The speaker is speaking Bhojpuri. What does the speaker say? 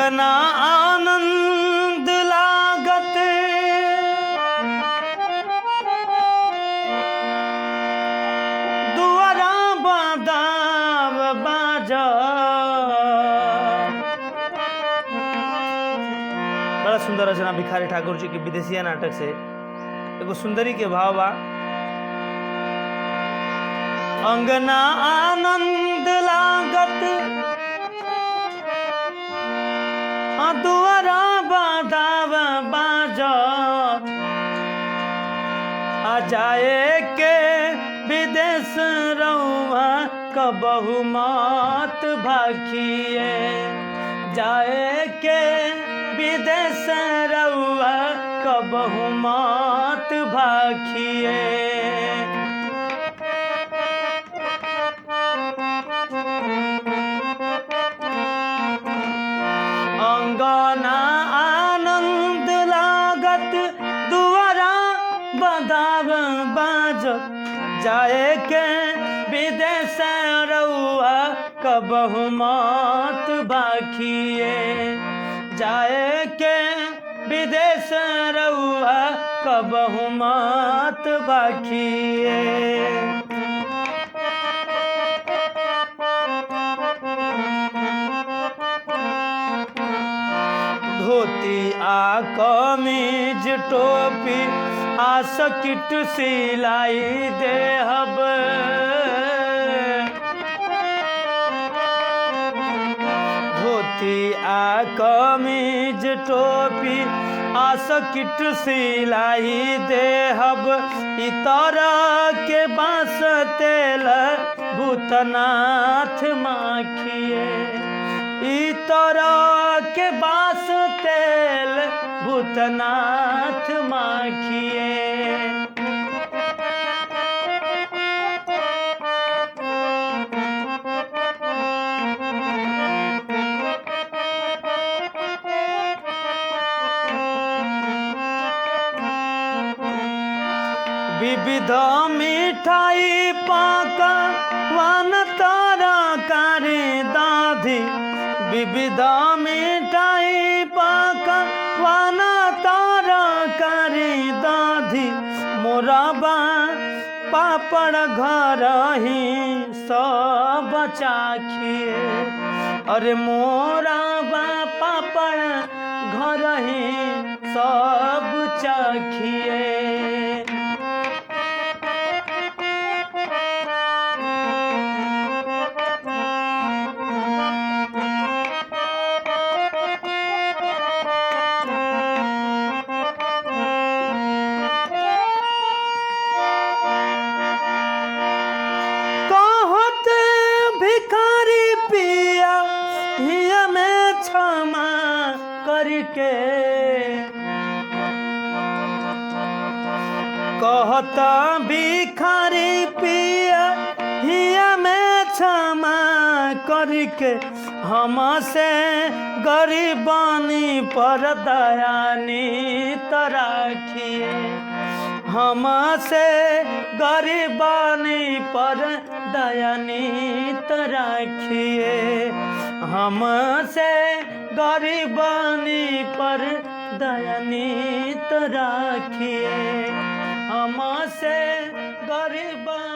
अंगना आनंद लागत दुआरा बादाव बाजा। बड़ा सुंदर रचना भिखारी ठाकुर जी के विदेशिया नाटक से एगो सुंदरी के भाव बा। अंगना आनंद लागत दुआरा बादाव बाजत। आ जाए के विदेश रउआ कबहु मत भाखिए। जाए के विदेश रउआ कबहु मत भाखिए। अंगना आनंद लागत दुआरा बादाव बाजत। जाए के विदेश रउआ कबहु मत भाखिए। जाए के विदेश रउआ कबहु मत भाखिए। धोती आ कमीज टोपी आ सकिट सिलाई देहब। धोती आ कमीज टोपी आ सकिट सिलाई देहब। इतर के बास तेल भूतनाथ माखिए। इतर के बास तेल भूतनाथ माखिए। विविध मिठाई पाक वान तरकारी दाधी। विविध मिठाई पाक वान तरकारी दाधी। मोरबा पापड़ घर ही सब चाखिए। अरे मोरबा पापड़ घर ही सब चाखिए। भिखारी पिया हिया में क्षमा करके। कहता भिखारी पिया हिया में क्षमा करके। हमसे गरीबानी पर दयानी तराखिए। हमसे गरीबानी पर दयानित राखिए। हमसे गरीबानी पर दयानित राखिए। हमसे गरीबानी